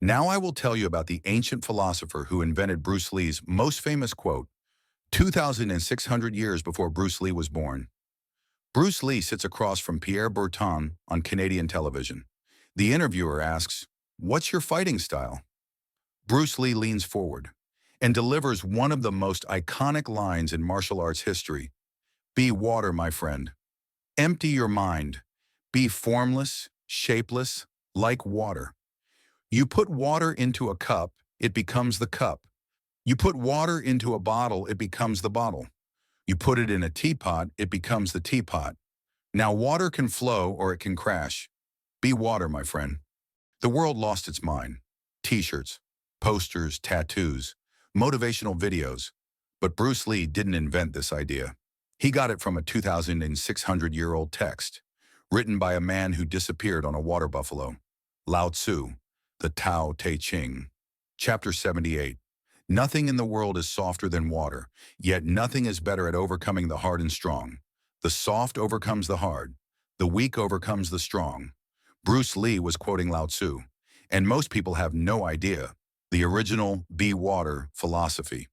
Now I will tell you about the ancient philosopher who invented Bruce Lee's most famous quote, 2,600 years before Bruce Lee was born. Bruce Lee sits across from Pierre Berton on Canadian television. The interviewer asks, "What's your fighting style?" Bruce Lee leans forward and delivers one of the most iconic lines in martial arts history. "Be water, my friend. Empty your mind. Be formless, shapeless, like water. You put water into a cup, it becomes the cup. You put water into a bottle, it becomes the bottle. You put it in a teapot, it becomes the teapot. Now water can flow or it can crash. Be water, my friend." The world lost its mind. T-shirts, posters, tattoos, motivational videos. But Bruce Lee didn't invent this idea. He got it from a 2,600-year-old text, written by a man who disappeared on a water buffalo. Lao Tzu, the Tao Te Ching. Chapter 78. Nothing in the world is softer than water, yet nothing is better at overcoming the hard and strong. The soft overcomes the hard. The weak overcomes the strong. Bruce Lee was quoting Lao Tzu, and most people have no idea the original be water philosophy.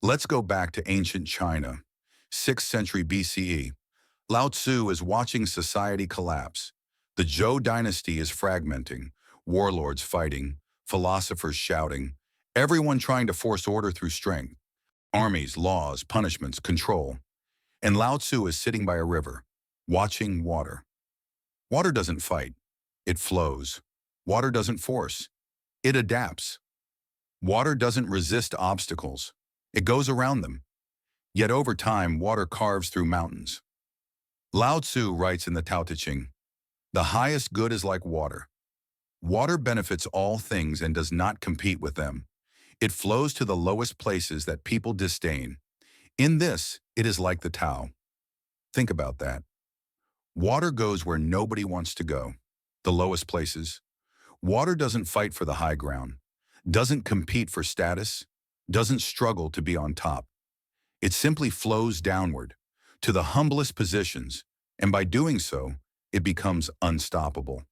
Let's go back to ancient China, 6th century BCE. Lao Tzu is watching society collapse. The Zhou dynasty is fragmenting, warlords fighting, philosophers shouting, everyone trying to force order through strength. Armies, laws, punishments, control. And Lao Tzu is sitting by a river, watching water. Water doesn't fight, it flows. Water doesn't force, it adapts. Water doesn't resist obstacles, it goes around them. Yet over time, water carves through mountains. Lao Tzu writes in the Tao Te Ching, "The highest good is like water. Water benefits all things and does not compete with them. It flows to the lowest places that people disdain. In this, it is like the Tao." Think about that. Water goes where nobody wants to go, the lowest places. Water doesn't fight for the high ground, doesn't compete for status, doesn't struggle to be on top. It simply flows downward, to the humblest positions, and by doing so, it becomes unstoppable.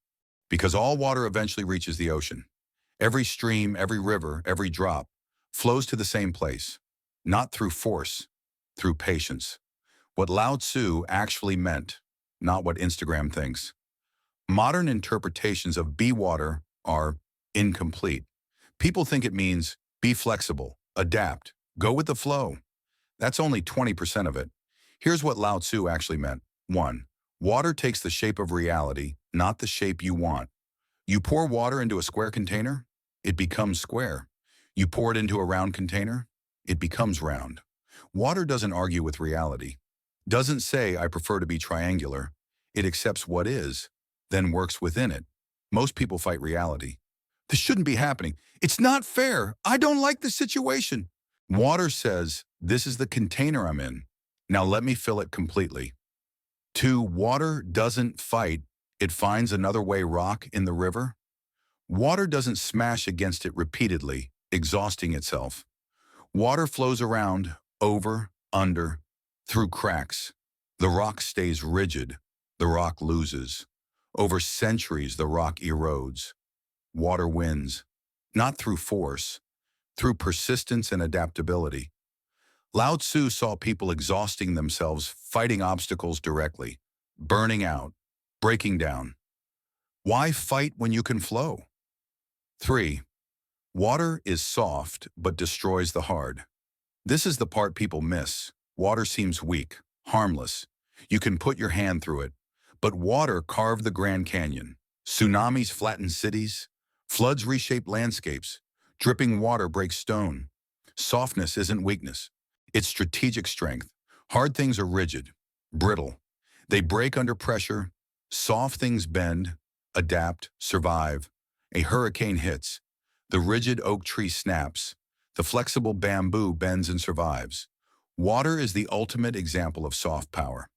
Because all water eventually reaches the ocean. Every stream, every river, every drop flows to the same place, not through force, through patience. What Lao Tzu actually meant, not what Instagram thinks. Modern interpretations of be water are incomplete. People think it means be flexible, adapt, go with the flow. That's only 20% of it. Here's what Lao Tzu actually meant. 1. Water takes the shape of reality, not the shape you want. You pour water into a square container, it becomes square. You pour it into a round container, it becomes round. Water doesn't argue with reality. Doesn't say, "I prefer to be triangular." It accepts what is, then works within it. Most people fight reality. "This shouldn't be happening. It's not fair. I don't like this situation." Water says, "This is the container I'm in. Now let me fill it completely." 2. Water doesn't fight. It finds another way. Rock in the river. Water doesn't smash against it repeatedly, exhausting itself. Water flows around, over, under, through cracks. The rock stays rigid. The rock loses. Over centuries, the rock erodes. Water wins, not through force, through persistence and adaptability. Lao Tzu saw people exhausting themselves, fighting obstacles directly, burning out, breaking down. Why fight when you can flow? 3. Water is soft but destroys the hard. This is the part people miss. Water seems weak, harmless. You can put your hand through it. But water carved the Grand Canyon. Tsunamis flatten cities. Floods reshape landscapes. Dripping water breaks stone. Softness isn't weakness. It's strategic strength. Hard things are rigid, brittle. They break under pressure. Soft things bend, adapt, survive. A hurricane hits. The rigid oak tree snaps. The flexible bamboo bends and survives. Water is the ultimate example of soft power.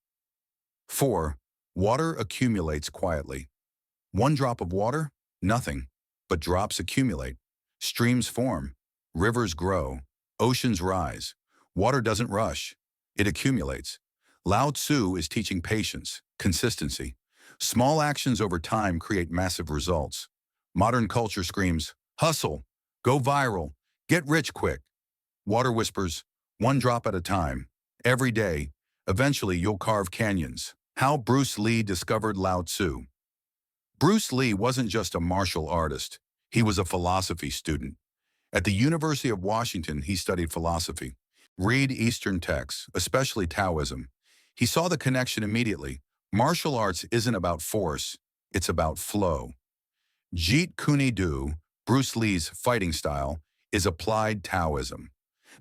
4. Water accumulates quietly. One drop of water? Nothing. But drops accumulate. Streams form. Rivers grow. Oceans rise. Water doesn't rush. It accumulates. Lao Tzu is teaching patience, consistency. Small actions over time create massive results. Modern culture screams, Hustle, go viral, get rich quick. Water whispers, one drop at a time. Every day, eventually you'll carve canyons. How Bruce Lee discovered Lao Tzu. Bruce Lee wasn't just a martial artist. He was a philosophy student. At the University of Washington, he studied philosophy. Read Eastern texts, especially Taoism. He saw the connection immediately. Martial arts isn't about force, it's about flow. Jeet Kune Do, Bruce Lee's fighting style, is applied Taoism.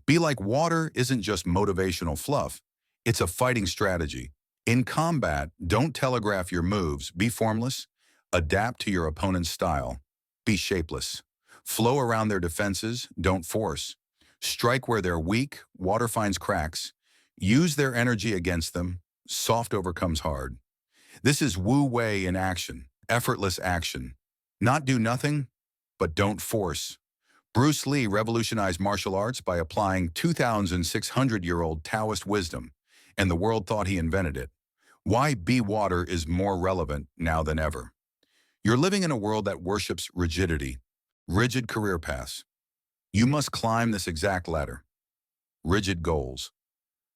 Be like water isn't just motivational fluff, it's a fighting strategy. In combat, don't telegraph your moves, be formless, adapt to your opponent's style, be shapeless. Flow around their defenses, don't force. Strike where they're weak, water finds cracks. Use their energy against them, soft overcomes hard. This is Wu Wei in action, effortless action. Not do nothing, but don't force. Bruce Lee revolutionized martial arts by applying 2,600-year-old Taoist wisdom, and the world thought he invented it. Why be water is more relevant now than ever. You're living in a world that worships rigidity, rigid career paths. You must climb this exact ladder. Rigid goals.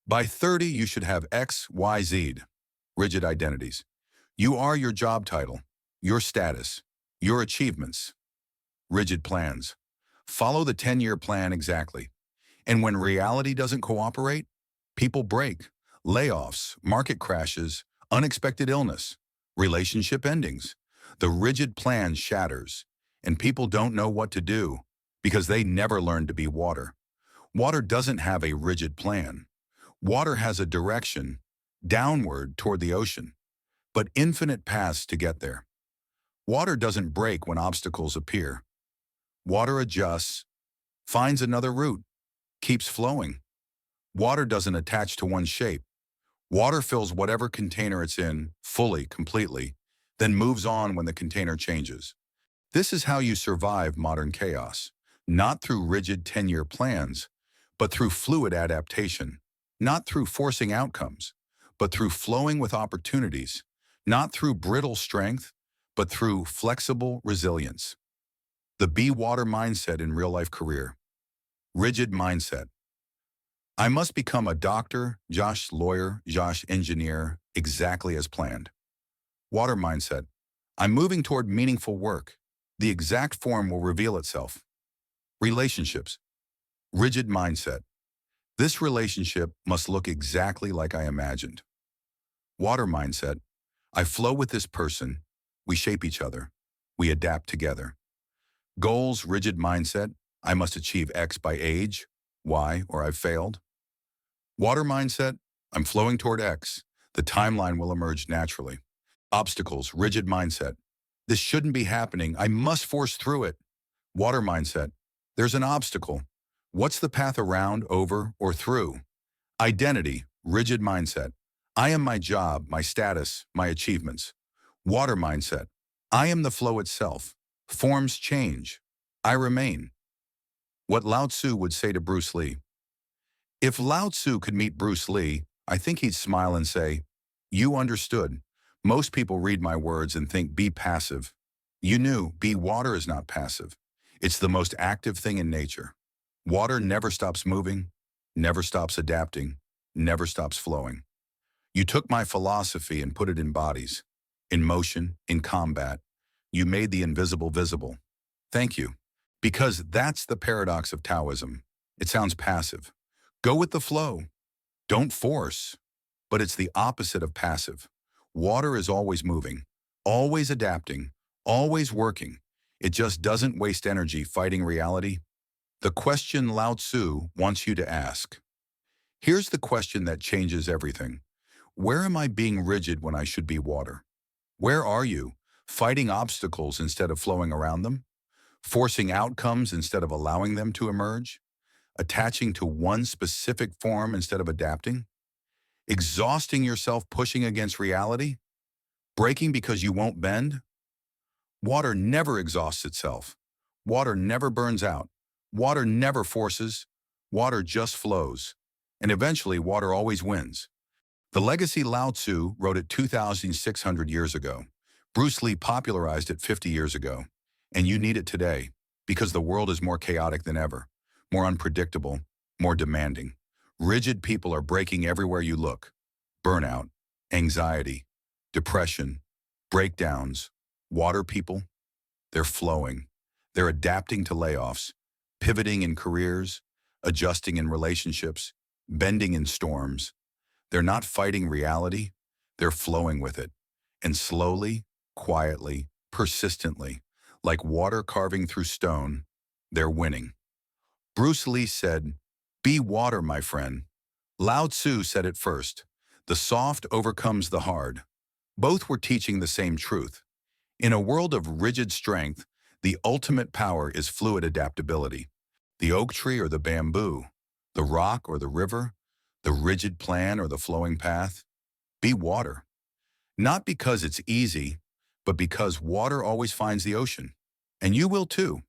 By 30, you should have X, Y, Z. Rigid identities. You are your job title, your status, your achievements. Rigid plans. Follow the 10-year plan exactly. And when reality doesn't cooperate, people break. Layoffs, market crashes, unexpected illness, relationship endings. The rigid plan shatters, and people don't know what to do because they never learned to be water. Water doesn't have a rigid plan. Water has a direction, downward toward the ocean, but infinite paths to get there. Water doesn't break when obstacles appear. Water adjusts, finds another route, keeps flowing. Water doesn't attach to one shape. Water fills whatever container it's in, fully, completely, then moves on when the container changes. This is how you survive modern chaos, not through rigid 10-year plans, but through fluid adaptation, not through forcing outcomes, but through flowing with opportunities, not through brittle strength, but through flexible resilience. The be water mindset in real-life career. Rigid mindset. I must become a doctor, Josh lawyer, Josh engineer, exactly as planned. Water mindset. I'm moving toward meaningful work. The exact form will reveal itself. Relationships. Rigid mindset. This relationship must look exactly like I imagined. Water mindset. I flow with this person. We shape each other. We adapt together. Goals, rigid mindset. I must achieve X by age, Y, or I've failed. Water mindset. I'm flowing toward X. The timeline will emerge naturally. Obstacles, rigid mindset. This shouldn't be happening. I must force through it. Water mindset. There's an obstacle. What's the path around, over, or through? Identity, rigid mindset. I am my job, my status, my achievements. Water mindset. I am the flow itself. Forms change. I remain. What Lao Tzu would say to Bruce Lee. If Lao Tzu could meet Bruce Lee, I think he'd smile and say, "You understood. Most people read my words and think be passive. You knew be water is not passive. It's the most active thing in nature. Water never stops moving, never stops adapting, never stops flowing. You took my philosophy and put it in bodies, in motion, in combat. You made the invisible visible. Thank you." Because that's the paradox of Taoism. It sounds passive. Go with the flow. Don't force. But it's the opposite of passive. Water is always moving, always adapting, always working. It just doesn't waste energy fighting reality. The question Lao Tzu wants you to ask. Here's the question that changes everything. Where am I being rigid when I should be water? Where are you, fighting obstacles instead of flowing around them? Forcing outcomes instead of allowing them to emerge? Attaching to one specific form instead of adapting? Exhausting yourself pushing against reality? Breaking because you won't bend? Water never exhausts itself. Water never burns out. Water never forces. Water just flows. And eventually, water always wins. The legacy Lao Tzu wrote it 2,600 years ago. Bruce Lee popularized it 50 years ago. And you need it today. Because the world is more chaotic than ever, more unpredictable, more demanding. Rigid people are breaking everywhere you look. Burnout, anxiety, depression, breakdowns. Water people, they're flowing. They're adapting to layoffs, pivoting in careers, adjusting in relationships, bending in storms. They're not fighting reality, they're flowing with it. And slowly, quietly, persistently, like water carving through stone, they're winning. Bruce Lee said, "Be water, my friend." Lao Tzu said it first, "The soft overcomes the hard." Both were teaching the same truth. In a world of rigid strength, the ultimate power is fluid adaptability. The oak tree or the bamboo, the rock or the river, the rigid plan or the flowing path. Be water. Not because it's easy, but because water always finds the ocean. And you will too.